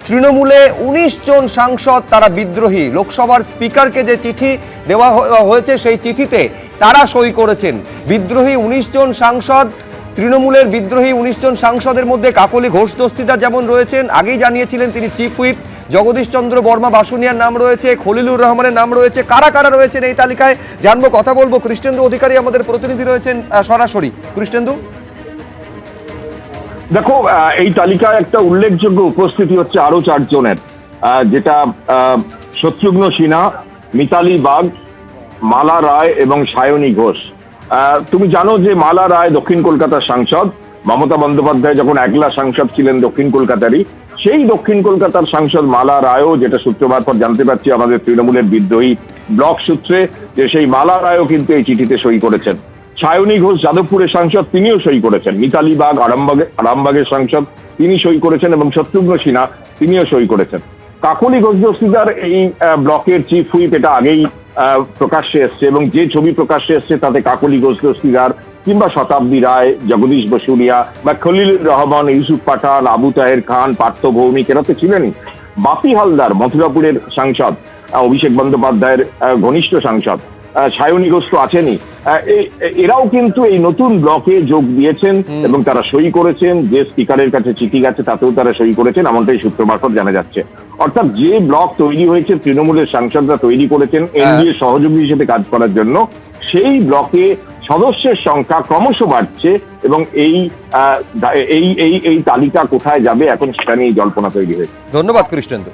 তৃণমূলে ১৯ জন সাংসদ তারা বিদ্রোহী। লোকসভার স্পিকারকে যে চিঠি দেওয়া হয়েছে সেই চিঠিতে তারা সই করেছেন। বিদ্রোহী ১৯ জন সাংসদ, তৃণমূলের বিদ্রোহী ১৯ জন সাংসদের মধ্যে কাকলি ঘোষ দস্তিদার যেমন রয়েছেন, আগেই জানিয়েছিলেন তিনি চিফ হুইপ, জগদীশ চন্দ্র বর্মা বাসুনিয়ার নাম রয়েছে, খলিলুর রহমানের নাম রয়েছে। কারা কারা রয়েছেন এই তালিকায় জানবো, কথা বলবো। কৃষ্ণেন্দু অধিকারী আমাদের প্রতিনিধি রয়েছেন সরাসরি। কৃষ্ণেন্দু, দেখো, এই তালিকায় একটা উল্লেখযোগ্য উপস্থিতি হচ্ছে আরো 4 জনের, যেটা শত্রুঘ্ন সিনহা, মিতালি বাগ, মালা রায় এবং সায়নী ঘোষ। তুমি জানো যে মালা রায় দক্ষিণ কলকাতার সাংসদ। মমতা বন্দ্যোপাধ্যায় যখন একলা সাংসদ ছিলেন দক্ষিণ কলকাতারই, সেই দক্ষিণ কলকাতার সাংসদ মালা রায়ও, যেটা সূত্র মারফত জানতে পারছি আমাদের তৃণমূলের বিদ্রোহী ব্লক সূত্রে, যে সেই মালা রায়ও কিন্তু এই চিঠিতে সই করেছেন। সায়নী ঘোষ যাদবপুরের সাংসদ, তিনিও সই করেছেন। মিতালি বাগ আরামবাগের সাংসদ, তিনি সই করেছেন এবং শত্রুঘ্ন সিনহা তিনিও সই করেছেন। কাকলি ঘোষ দস্তিদার এই ব্লকের চিফ হুইপ, এটা আগেই প্রকাশ্যে এসছে এবং যে ছবি প্রকাশ্যে এসছে তাতে কাকলি ঘোষ দস্তিদার কিংবা শতাব্দী রায়, জগদীশ বসুনিয়া বা খলিলুর রহমান, ইউসুফ পাঠান, আবু তাহের খান, পার্থ ভৌমিক, এরা তো ছিলেনই। বাপি হালদার মথুরাপুরের সাংসদ, অভিষেক বন্দ্যোপাধ্যায়ের ঘনিষ্ঠ সাংসদ, সায়নী ঘোষ তো আছেনই। এরাও কিন্তু এই নতুন ব্লকে যোগ দিয়েছেন এবং তারা সই করেছেন। যে স্পিকারের কাছে চিঠি গেছে তাতেও তারা সই করেছেন, এমনটাই সূত্র মারফত জানা যাচ্ছে। অর্থাৎ যে ব্লক তৈরি হয়েছে, তৃণমূলের সাংসদরা তৈরি করেছেন এনডিএ সহযোগী হিসেবে কাজ করার জন্য, সেই ব্লকে সদস্যের সংখ্যা ক্রমশ বাড়ছে এবং এই তালিকা কোথায় যাবে এখন সেটা নিয়ে জল্পনা তৈরি হয়েছে। ধন্যবাদ কৃষ্ণেন্দু।